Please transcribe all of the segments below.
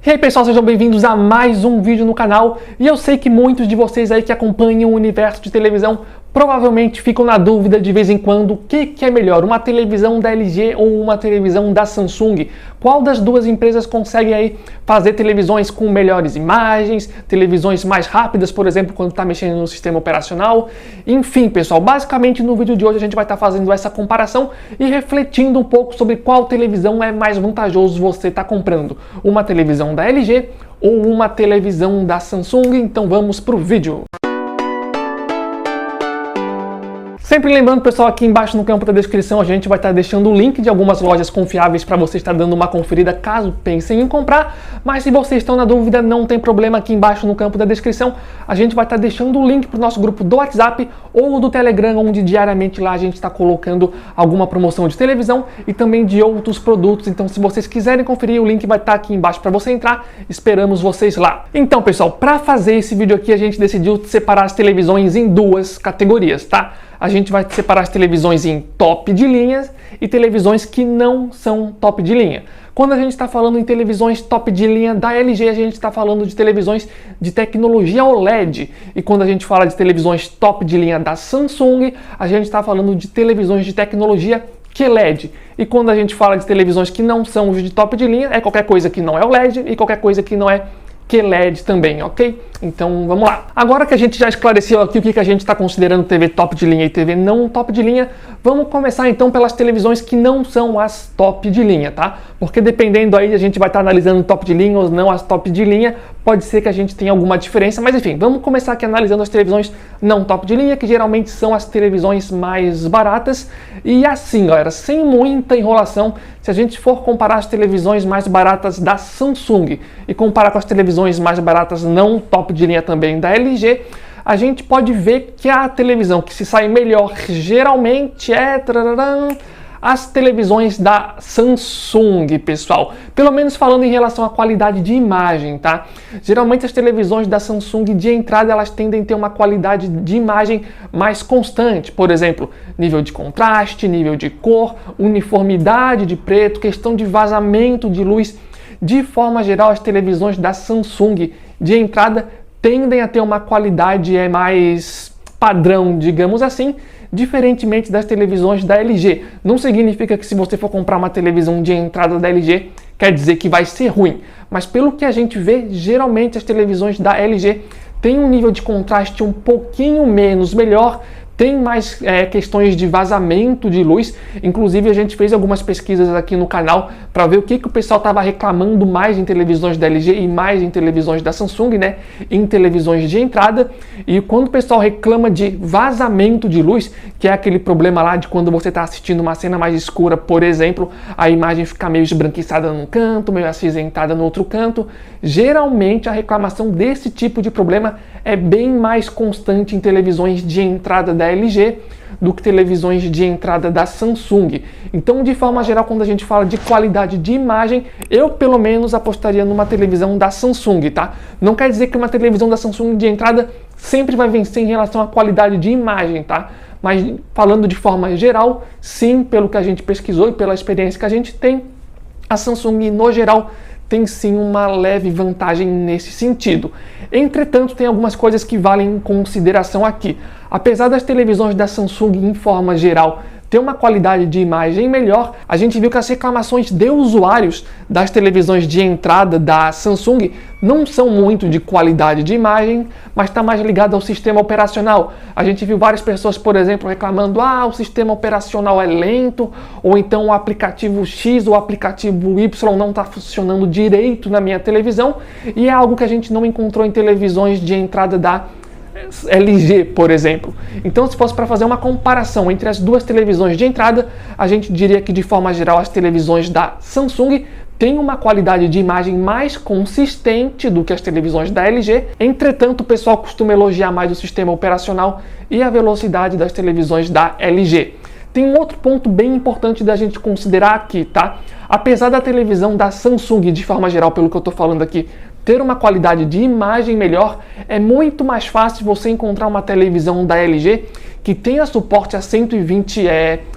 E aí pessoal, sejam bem-vindos a mais um vídeo no canal. E eu sei que muitos de vocês aí que acompanham o universo de televisão provavelmente ficam na dúvida de vez em quando o que é melhor, uma televisão da LG ou uma televisão da Samsung. Qual das duas empresas consegue aí fazer televisões com melhores imagens, televisões mais rápidas, por exemplo, quando está mexendo no sistema operacional. Enfim, pessoal, basicamente no vídeo de hoje a gente vai estar fazendo essa comparação e refletindo um pouco sobre qual televisão é mais vantajoso você estar comprando. Uma televisão da LG ou uma televisão da Samsung. Então vamos para o vídeo. Sempre lembrando, pessoal, aqui embaixo no campo da descrição a gente vai estar deixando o link de algumas lojas confiáveis para você estar dando uma conferida caso pensem em comprar. Mas se vocês estão na dúvida, não tem problema, aqui embaixo no campo da descrição a gente vai estar deixando o link para o nosso grupo do WhatsApp ou do Telegram, onde diariamente lá a gente está colocando alguma promoção de televisão e também de outros produtos. Então se vocês quiserem conferir, o link vai estar aqui embaixo para você entrar. Esperamos vocês lá. Então, pessoal, para fazer esse vídeo aqui a gente decidiu separar as televisões em duas categorias, tá? A gente vai separar as televisões em top de linha e televisões que não são top de linha. Quando a gente está falando em televisões top de linha da LG, a gente está falando de televisões de tecnologia OLED. E quando a gente fala de televisões top de linha da Samsung, a gente está falando de televisões de tecnologia QLED. E quando a gente fala de televisões que não são de top de linha, é qualquer coisa que não é OLED e qualquer coisa que não é QLED também, ok? Então vamos lá. Agora que a gente já esclareceu aqui o que a gente está considerando TV top de linha e TV não top de linha, vamos começar então pelas televisões que não são as top de linha, tá? Porque dependendo aí, a gente vai estar analisando top de linha ou não as top de linha, pode ser que a gente tenha alguma diferença, mas enfim, vamos começar aqui analisando as televisões não top de linha, que geralmente são as televisões mais baratas. E assim, galera, sem muita enrolação, se a gente for comparar as televisões mais baratas da Samsung e comparar com as televisões mais baratas não top de linha também da LG, a gente pode ver que a televisão que se sai melhor geralmente é as televisões da Samsung, pessoal. Pelo menos falando em relação à qualidade de imagem, tá? Geralmente as televisões da Samsung de entrada elas tendem a ter uma qualidade de imagem mais constante. Por exemplo, nível de contraste, nível de cor, uniformidade de preto, questão de vazamento de luz. De forma geral, as televisões da Samsung de entrada tendem a ter uma qualidade mais padrão, digamos assim, diferentemente das televisões da LG. Não significa que se você for comprar uma televisão de entrada da LG, quer dizer que vai ser ruim. Mas pelo que a gente vê, geralmente as televisões da LG têm um nível de contraste um pouquinho menos melhor, tem mais questões de vazamento de luz. Inclusive a gente fez algumas pesquisas aqui no canal para ver o que o pessoal estava reclamando mais em televisões da LG e mais em televisões da Samsung, né? Em televisões de entrada. E quando o pessoal reclama de vazamento de luz, que é aquele problema lá de quando você está assistindo uma cena mais escura, por exemplo, a imagem fica meio esbranquiçada num canto, meio acinzentada no outro canto, geralmente a reclamação desse tipo de problema é bem mais constante em televisões de entrada da LG do que televisões de entrada da Samsung. Então, de forma geral, quando a gente fala de qualidade de imagem, eu pelo menos apostaria numa televisão da Samsung, tá? Não quer dizer que uma televisão da Samsung de entrada sempre vai vencer em relação à qualidade de imagem, tá? Mas falando de forma geral, sim, pelo que a gente pesquisou e pela experiência que a gente tem, a Samsung no geral tem sim uma leve vantagem nesse sentido. Entretanto, tem algumas coisas que valem em consideração aqui. Apesar das televisões da Samsung, em forma geral, ter uma qualidade de imagem melhor, a gente viu que as reclamações de usuários das televisões de entrada da Samsung não são muito de qualidade de imagem, mas está mais ligado ao sistema operacional. A gente viu várias pessoas, por exemplo, reclamando: o sistema operacional é lento, ou então o aplicativo X ou o aplicativo Y não está funcionando direito na minha televisão, e é algo que a gente não encontrou em televisões de entrada da LG, por exemplo. Então, se fosse para fazer uma comparação entre as duas televisões de entrada, a gente diria que, de forma geral, as televisões da Samsung têm uma qualidade de imagem mais consistente do que as televisões da LG. Entretanto, o pessoal costuma elogiar mais o sistema operacional e a velocidade das televisões da LG. Tem um outro ponto bem importante da gente considerar aqui, tá? Apesar da televisão da Samsung, de forma geral, pelo que eu estou falando aqui, ter uma qualidade de imagem melhor, é muito mais fácil você encontrar uma televisão da LG que tenha suporte a 120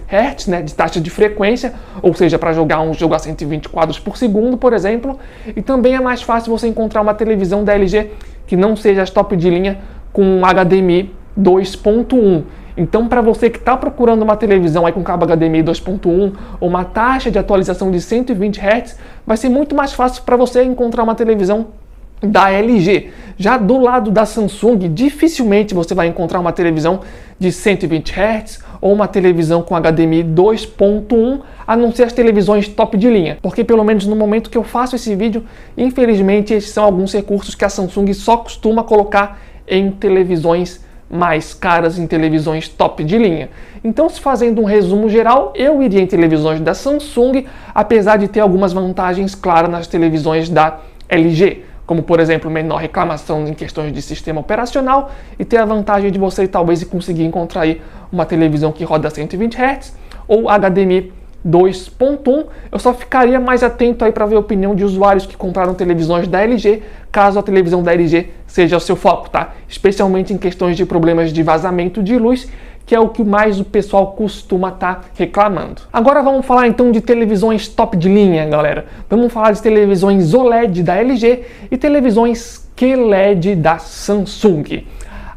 Hz, né, de taxa de frequência, ou seja, para jogar um jogo a 120 quadros por segundo, por exemplo. E também é mais fácil você encontrar uma televisão da LG que não seja as top de linha com HDMI 2.1. Então, para você que está procurando uma televisão aí com cabo HDMI 2.1 ou uma taxa de atualização de 120 Hz, vai ser muito mais fácil para você encontrar uma televisão da LG. Já do lado da Samsung, dificilmente você vai encontrar uma televisão de 120 Hz ou uma televisão com HDMI 2.1, a não ser as televisões top de linha. Porque pelo menos no momento que eu faço esse vídeo, infelizmente esses são alguns recursos que a Samsung só costuma colocar em televisões mais caras, em televisões top de linha. Então, se fazendo um resumo geral, eu iria em televisões da Samsung, apesar de ter algumas vantagens claras nas televisões da LG, como por exemplo, menor reclamação em questões de sistema operacional e ter a vantagem de você talvez conseguir encontrar aí uma televisão que roda 120 Hz ou HDMI 2.1. Eu só ficaria mais atento aí para ver a opinião de usuários que compraram televisões da LG, caso a televisão da LG seja o seu foco, tá? Especialmente em questões de problemas de vazamento de luz, que é o que mais o pessoal costuma estar reclamando. Agora vamos falar então de televisões top de linha, galera. Vamos falar de televisões OLED da LG e televisões QLED da Samsung.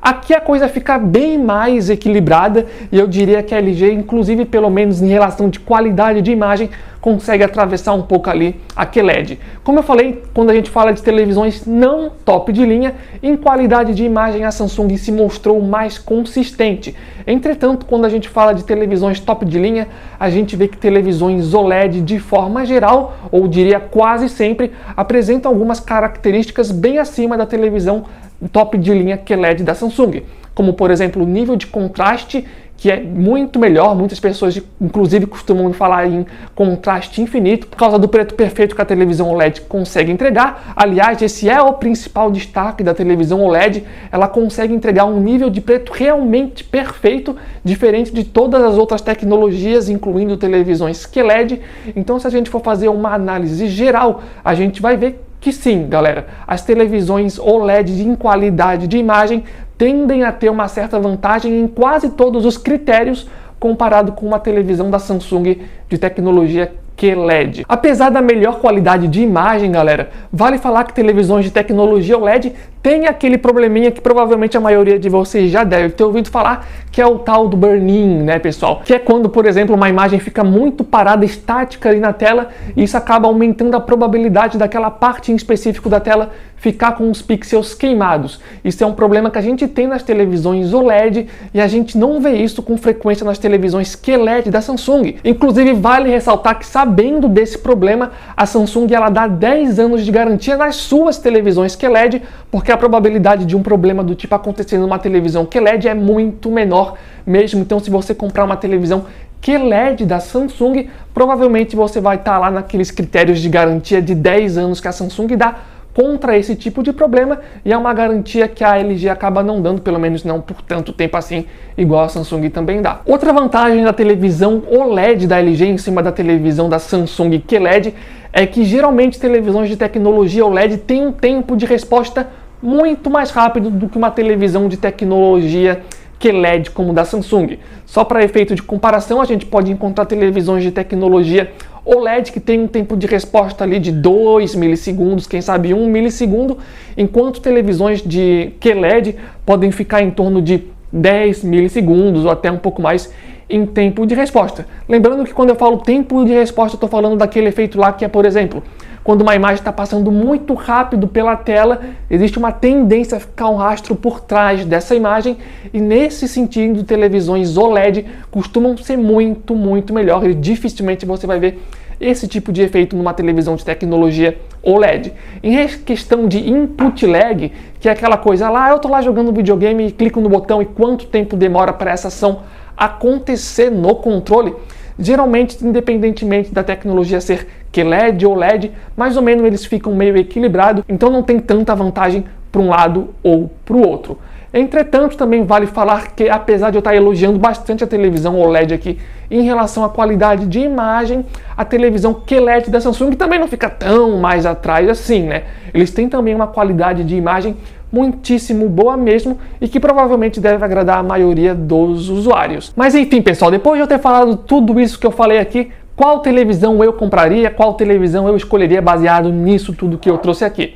Aqui a coisa fica bem mais equilibrada e eu diria que a LG, inclusive pelo menos em relação de qualidade de imagem, consegue atravessar um pouco ali a QLED. Como eu falei, quando a gente fala de televisões não top de linha, em qualidade de imagem a Samsung se mostrou mais consistente. Entretanto, quando a gente fala de televisões top de linha, a gente vê que televisões OLED de forma geral, ou diria quase sempre, apresentam algumas características bem acima da televisão top de linha QLED da Samsung, como por exemplo o nível de contraste, que é muito melhor. Muitas pessoas inclusive costumam falar em contraste infinito por causa do preto perfeito que a televisão OLED consegue entregar. Aliás, esse é o principal destaque da televisão OLED, ela consegue entregar um nível de preto realmente perfeito, diferente de todas as outras tecnologias, incluindo televisões QLED. Então, se a gente for fazer uma análise geral, a gente vai ver que sim, galera, as televisões OLED em qualidade de imagem tendem a ter uma certa vantagem em quase todos os critérios comparado com uma televisão da Samsung de tecnologia QLED. Apesar da melhor qualidade de imagem, galera, vale falar que televisões de tecnologia OLED têm aquele probleminha que provavelmente a maioria de vocês já deve ter ouvido falar, que é o tal do burn-in, né, pessoal? Que é quando, por exemplo, uma imagem fica muito parada, estática ali na tela, e isso acaba aumentando a probabilidade daquela parte em específico da tela ficar com os pixels queimados. Isso é um problema que a gente tem nas televisões OLED e a gente não vê isso com frequência nas televisões QLED da Samsung. Inclusive, vale ressaltar que, sabendo desse problema, a Samsung ela dá 10 anos de garantia nas suas televisões QLED, porque a probabilidade de um problema do tipo acontecer numa televisão QLED é muito menor mesmo. Então, se você comprar uma televisão QLED da Samsung, provavelmente você vai estar lá naqueles critérios de garantia de 10 anos que a Samsung dá contra esse tipo de problema, e é uma garantia que a LG acaba não dando, pelo menos não por tanto tempo assim, igual a Samsung também dá. Outra vantagem da televisão OLED da LG em cima da televisão da Samsung QLED é que geralmente televisões de tecnologia OLED têm um tempo de resposta muito mais rápido do que uma televisão de tecnologia QLED como da Samsung. Só para efeito de comparação, a gente pode encontrar televisões de tecnologia OLED que tem um tempo de resposta ali de 2 milissegundos, quem sabe 1 milissegundo, enquanto televisões de QLED podem ficar em torno de 10 milissegundos ou até um pouco mais em tempo de resposta. Lembrando que quando eu falo tempo de resposta, eu estou falando daquele efeito lá que é, por exemplo, quando uma imagem está passando muito rápido pela tela, existe uma tendência a ficar um rastro por trás dessa imagem, e nesse sentido, televisões OLED costumam ser muito melhor, e dificilmente você vai ver esse tipo de efeito numa televisão de tecnologia OLED. Em questão de input lag, que é aquela coisa lá, eu estou lá jogando videogame e clico no botão e quanto tempo demora para essa ação acontecer no controle, geralmente, independentemente da tecnologia ser QLED ou OLED, mais ou menos eles ficam meio equilibrados, então não tem tanta vantagem para um lado ou para o outro. Entretanto, também vale falar que, apesar de eu estar elogiando bastante a televisão OLED aqui em relação à qualidade de imagem, a televisão QLED da Samsung também não fica tão mais atrás assim, né? Eles têm também uma qualidade de imagem muitíssimo boa mesmo e que provavelmente deve agradar a maioria dos usuários. Mas enfim, pessoal, depois de eu ter falado tudo isso que eu falei aqui, qual televisão eu compraria, qual televisão eu escolheria baseado nisso tudo que eu trouxe aqui?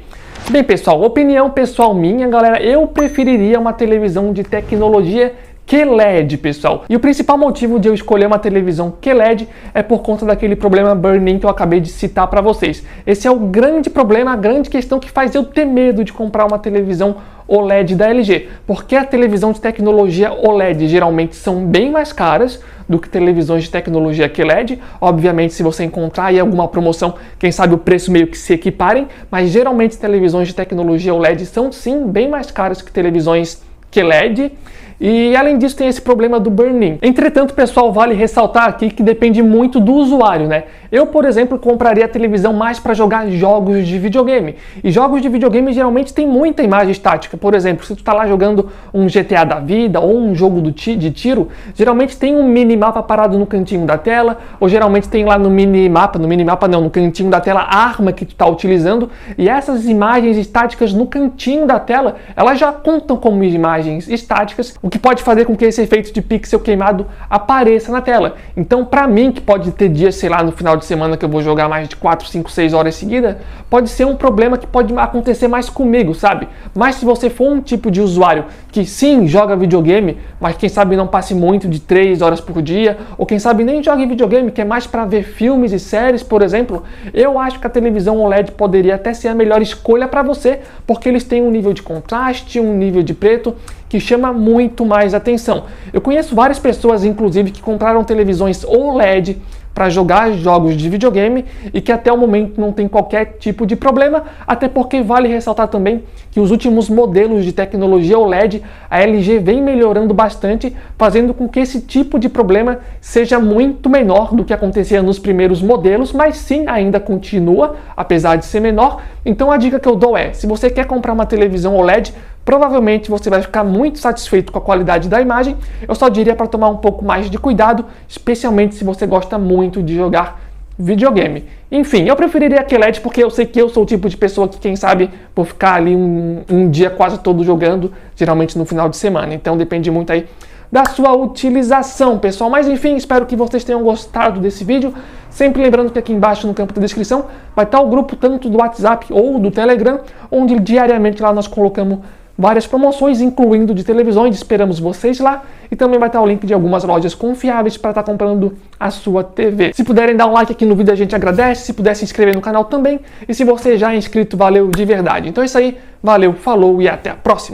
Bem, pessoal, opinião pessoal minha, galera, eu preferiria uma televisão de tecnologia QLED, pessoal. E o principal motivo de eu escolher uma televisão QLED é por conta daquele problema burn-in que eu acabei de citar para vocês. Esse é o grande problema, a grande questão que faz eu ter medo de comprar uma televisão OLED da LG, porque a televisão de tecnologia OLED geralmente são bem mais caras do que televisões de tecnologia QLED. Obviamente, se você encontrar aí alguma promoção, quem sabe o preço meio que se equiparem, mas geralmente televisões de tecnologia OLED são sim bem mais caras que televisões QLED. E além disso tem esse problema do burn-in. Entretanto, pessoal, vale ressaltar aqui que depende muito do usuário, né? Eu, por exemplo, compraria a televisão mais para jogar jogos de videogame. E jogos de videogame geralmente tem muita imagem estática. Por exemplo, se tu tá lá jogando um GTA da vida ou um jogo de tiro, geralmente tem um minimapa parado no cantinho da tela, ou geralmente tem lá no minimapa não, no cantinho da tela a arma que tu tá utilizando, e essas imagens estáticas no cantinho da tela, elas já contam como imagens estáticas, o que pode fazer com que esse efeito de pixel queimado apareça na tela. Então, para mim, que pode ter dias, sei lá, no final de semana que eu vou jogar mais de 4, 5, 6 horas seguidas, pode ser um problema que pode acontecer mais comigo, sabe? Mas se você for um tipo de usuário que sim, joga videogame, mas quem sabe não passe muito de 3 horas por dia, ou quem sabe nem joga videogame, que é mais para ver filmes e séries, por exemplo, eu acho que a televisão OLED poderia até ser a melhor escolha para você, porque eles têm um nível de contraste, um nível de preto que chama muito mais atenção. Eu conheço várias pessoas, inclusive, que compraram televisões OLED para jogar jogos de videogame e que até o momento não tem qualquer tipo de problema, até porque vale ressaltar também que os últimos modelos de tecnologia OLED, a LG vem melhorando bastante, fazendo com que esse tipo de problema seja muito menor do que acontecia nos primeiros modelos, mas sim, ainda continua, apesar de ser menor. Então a dica que eu dou é, se você quer comprar uma televisão OLED, provavelmente você vai ficar muito satisfeito com a qualidade da imagem. Eu só diria para tomar um pouco mais de cuidado, especialmente se você gosta muito de jogar videogame. Enfim, eu preferiria a QLED porque eu sei que eu sou o tipo de pessoa que, quem sabe, vou ficar ali um dia quase todo jogando, geralmente no final de semana. Então depende muito aí da sua utilização, pessoal. Mas enfim, espero que vocês tenham gostado desse vídeo. Sempre lembrando que aqui embaixo no campo da descrição vai estar o grupo tanto do WhatsApp ou do Telegram, onde diariamente lá nós colocamos várias promoções, incluindo de televisões. Esperamos vocês lá. E também vai estar o link de algumas lojas confiáveis para estar comprando a sua TV. Se puderem dar um like aqui no vídeo, a gente agradece. Se puder se inscrever no canal também. E se você já é inscrito, valeu de verdade. Então é isso aí. Valeu, falou e até a próxima.